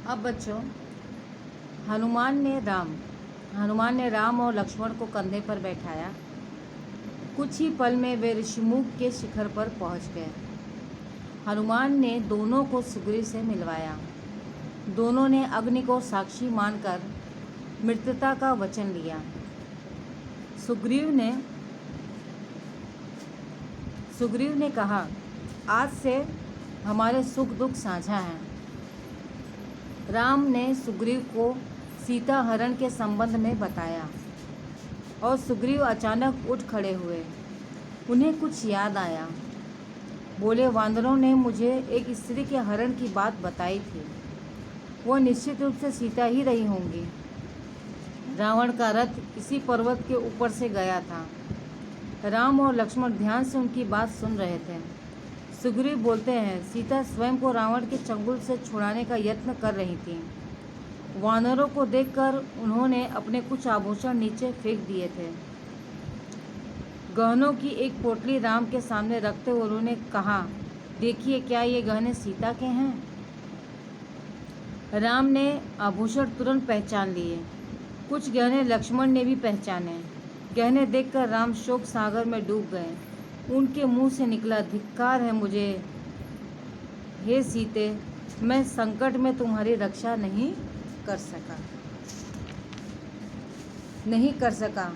अब बच्चों, हनुमान ने राम और लक्ष्मण को कंधे पर बैठाया। कुछ ही पल में वे ऋषिमुख के शिखर पर पहुंच गए। हनुमान ने दोनों को सुग्रीव से मिलवाया। दोनों ने अग्नि को साक्षी मानकर मित्रता का वचन लिया। सुग्रीव ने कहा, आज से हमारे सुख दुख साझा हैं। राम ने सुग्रीव को सीता हरण के संबंध में बताया और सुग्रीव अचानक उठ खड़े हुए। उन्हें कुछ याद आया। बोले, वानरों ने मुझे एक स्त्री के हरण की बात बताई थी। वो निश्चित रूप से सीता ही रही होंगी। रावण का रथ इसी पर्वत के ऊपर से गया था। राम और लक्ष्मण ध्यान से उनकी बात सुन रहे थे। सुग्रीव बोलते हैं, सीता स्वयं को रावण के चंगुल से छुड़ाने का यत्न कर रही थी। वानरों को देखकर उन्होंने अपने कुछ आभूषण नीचे फेंक दिए थे। गहनों की एक पोटली राम के सामने रखते हुए उन्होंने कहा, देखिए, क्या ये गहने सीता के हैं? राम ने आभूषण तुरंत पहचान लिए। कुछ गहने लक्ष्मण ने भी पहचाने। गहने देखकर राम शोक सागर में डूब गए। उनके मुंह से निकला, धिक्कार है मुझे, हे सीते, मैं संकट में तुम्हारी रक्षा नहीं कर सका।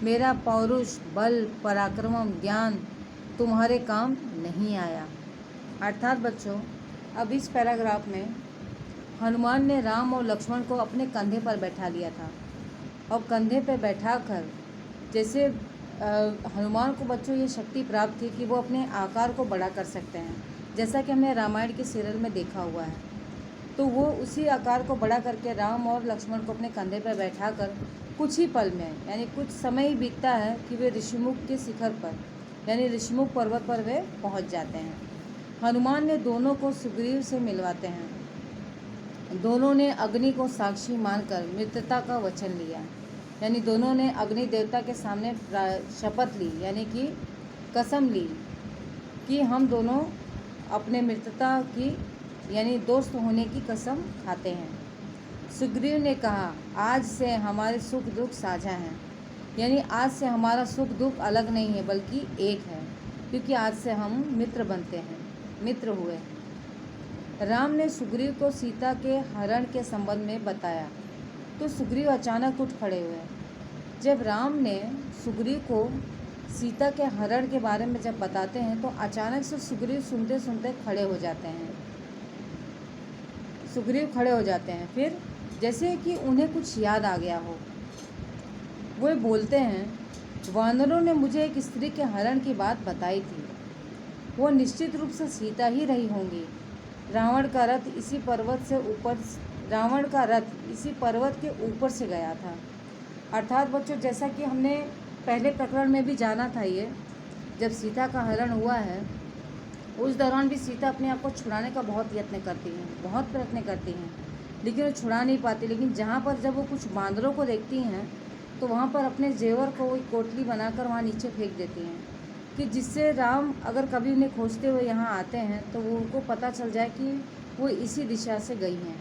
मेरा पौरुष, बल, पराक्रम, ज्ञान तुम्हारे काम नहीं आया। अर्थात बच्चों, अब इस पैराग्राफ में हनुमान ने राम और लक्ष्मण को अपने कंधे पर बैठा लिया था और कंधे पर बैठाकर, जैसे हनुमान को बच्चों ये शक्ति प्राप्त थी कि वो अपने आकार को बड़ा कर सकते हैं, जैसा कि हमने रामायण के सीरियल में देखा हुआ है। तो वो उसी आकार को बड़ा करके राम और लक्ष्मण को अपने कंधे पर बैठाकर कुछ ही पल में, यानी कुछ समय ही बीतता है कि वे ऋषिमुख के शिखर पर, यानी ऋषिमुख पर्वत पर वे पहुंच जाते हैं। हनुमान ने दोनों को सुग्रीव से मिलवाते हैं। दोनों ने अग्नि को साक्षी मानकर मित्रता का वचन लिया, यानी दोनों ने अग्नि देवता के सामने शपथ ली, यानी कि कसम ली कि हम दोनों अपने मित्रता की, यानी दोस्त होने की कसम खाते हैं। सुग्रीव ने कहा, आज से हमारे सुख दुख साझा हैं, यानी आज से हमारा सुख दुख अलग नहीं है बल्कि एक है, क्योंकि आज से हम मित्र हुए। राम ने सुग्रीव को सीता के हरण के संबंध में बताया तो सुग्रीव अचानक उठ खड़े हुए। जब राम ने सुग्रीव को सीता के हरण के बारे में जब बताते हैं तो अचानक से सुग्रीव सुनते सुनते खड़े हो जाते हैं। फिर जैसे कि उन्हें कुछ याद आ गया हो, वो बोलते हैं, वानरों ने मुझे एक स्त्री के हरण की बात बताई थी। वो निश्चित रूप से सीता ही रही होंगी। रावण का रथ इसी पर्वत के ऊपर से गया था। अर्थात बच्चों, जैसा कि हमने पहले प्रकरण में भी जाना था, ये जब सीता का हरण हुआ है उस दौरान भी सीता अपने आप को छुड़ाने का बहुत प्रयत्न करती हैं, लेकिन वो छुड़ा नहीं पाती। लेकिन जहाँ पर जब वो कुछ बांदरों को देखती हैं तो वहाँ पर अपने जेवर को एक कोटली बनाकर वहाँ नीचे फेंक देती हैं, कि जिससे राम अगर कभी उन्हें खोजते हुए यहाँ आते हैं तो वो उनको पता चल जाए कि वो इसी दिशा से गई हैं।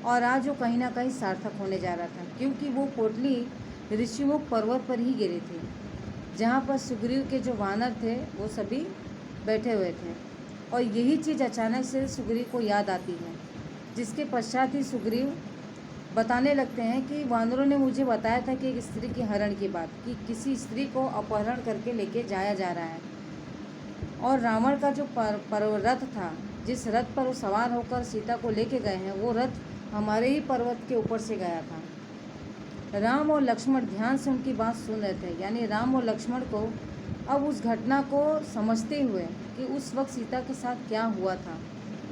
और आज वो कहीं ना कहीं सार्थक होने जा रहा था, क्योंकि वो पोटली ऋषिमुख पर्वत पर ही गिरी थी, जहाँ पर सुग्रीव के जो वानर थे वो सभी बैठे हुए थे। और यही चीज़ अचानक से सुग्रीव को याद आती है, जिसके पश्चात ही सुग्रीव बताने लगते हैं कि वानरों ने मुझे बताया था कि एक स्त्री की हरण की बात, कि किसी स्त्री को अपहरण करके लेके जाया जा रहा है। और रावण का जो रथ था, जिस रथ पर वो सवार होकर सीता को लेके गए हैं, वो रथ हमारे ही पर्वत के ऊपर से गया था। राम और लक्ष्मण ध्यान से उनकी बात सुन रहे थे, यानी राम और लक्ष्मण को अब उस घटना को समझते हुए कि उस वक्त सीता के साथ क्या हुआ था,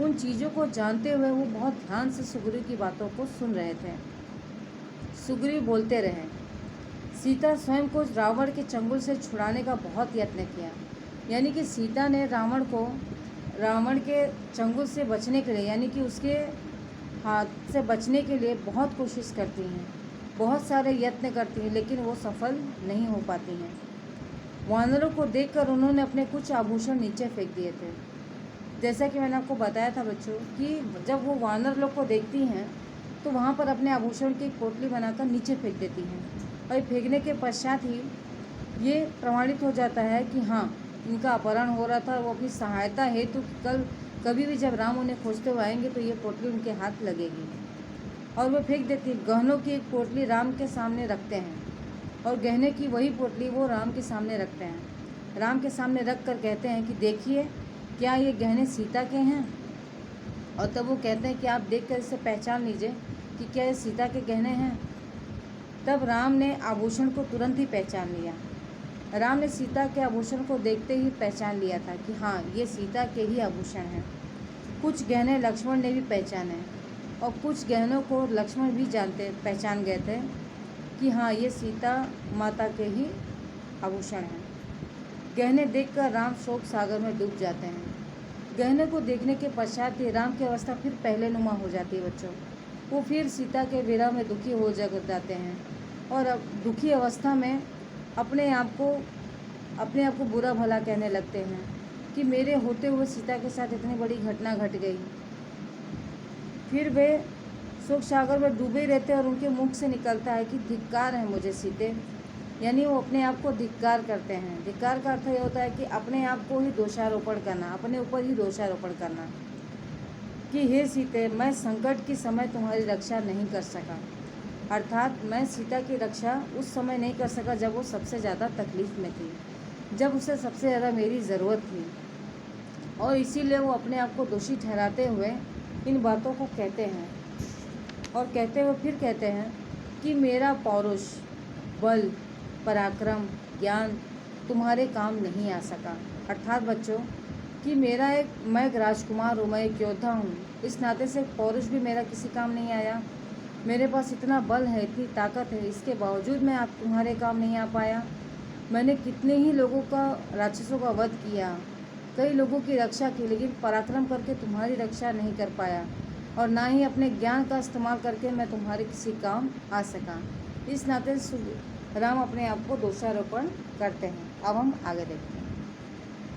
उन चीज़ों को जानते हुए वो बहुत ध्यान से सुग्रीव की बातों को सुन रहे थे। सुग्रीव बोलते रहे, सीता स्वयं को रावण के चंगुल से छुड़ाने का बहुत यत्न किया, यानी कि सीता ने रावण के चंगुल से बचने के लिए, यानी कि उसके हाथ से बचने के लिए बहुत कोशिश करती हैं, बहुत सारे यत्न करती हैं, लेकिन वो सफल नहीं हो पाती हैं। वानरों को देखकर उन्होंने अपने कुछ आभूषण नीचे फेंक दिए थे। जैसा कि मैंने आपको बताया था बच्चों कि जब वो वानर लोग को देखती हैं तो वहाँ पर अपने आभूषण की एक पोटली बनाकर नीचे फेंक देती हैं। और ये फेंकने के पश्चात ही ये प्रमाणित हो जाता है कि हाँ, इनका अपहरण हो रहा था। वो अपनी सहायता हेतु कल कभी भी जब राम उन्हें खोजते हुए आएंगे तो ये पोटली उनके हाथ लगेगी। और वो फेंक देती है। गहनों की एक पोटली राम के सामने रखते हैं और गहने की वही पोटली वो राम के सामने रखते हैं। राम के सामने रख कर कहते हैं कि देखिए, क्या ये गहने सीता के हैं? और तब वो कहते हैं कि आप देख कर इसे पहचान लीजिए कि क्या ये सीता के गहने हैं। तब राम ने आभूषण को तुरंत ही पहचान लिया। राम ने सीता के आभूषण को देखते ही पहचान लिया था कि हाँ, ये सीता के ही आभूषण हैं। कुछ गहने लक्ष्मण ने भी पहचाने और कुछ गहनों को लक्ष्मण भी पहचान गए थे कि हाँ, ये सीता माता के ही आभूषण हैं। गहने देखकर राम शोक सागर में डूब जाते हैं। गहने को देखने के पश्चात ही राम की अवस्था फिर पहले नुमा हो जाती है बच्चों। वो फिर सीता के विरह में दुखी हो जाते हैं और अब दुखी अवस्था में अपने आप को बुरा भला कहने लगते हैं कि मेरे होते हुए सीता के साथ इतनी बड़ी घटना घट गई। फिर वे शोक सागर में डूबे रहते और उनके मुख से निकलता है कि धिक्कार है मुझे सीते, यानी वो अपने आप को धिक्कार करते हैं। धिक्कार का अर्थ ये होता है कि अपने आप को ही दोषारोपण करना, अपने ऊपर ही दोषारोपण करना कि हे सीते, मैं संकट के समय तुम्हारी रक्षा नहीं कर सका। अर्थात मैं सीता की रक्षा उस समय नहीं कर सका जब वो सबसे ज़्यादा तकलीफ़ में थी, जब उसे सबसे ज़्यादा मेरी ज़रूरत थी। और इसीलिए वो अपने आप को दोषी ठहराते हुए इन बातों को कहते हैं और कहते हुए फिर कहते हैं कि मेरा पौरुष, बल, पराक्रम, ज्ञान तुम्हारे काम नहीं आ सका। अर्थात बच्चों कि मैं एक राजकुमार हूँ, मैं एक योद्धा हूँ, इस नाते से पौरुष भी मेरा किसी काम नहीं आया। मेरे पास इतना बल है, इतनी ताकत है, इसके बावजूद मैं आप तुम्हारे काम नहीं आ पाया। मैंने कितने ही लोगों का, राक्षसों का वध किया, कई लोगों की रक्षा की, लेकिन पराक्रम करके तुम्हारी रक्षा नहीं कर पाया और ना ही अपने ज्ञान का इस्तेमाल करके मैं तुम्हारे किसी काम आ सका। इस नाते राम अपने आप को दोषारोपण करते हैं। अब हम आगे देखते हैं।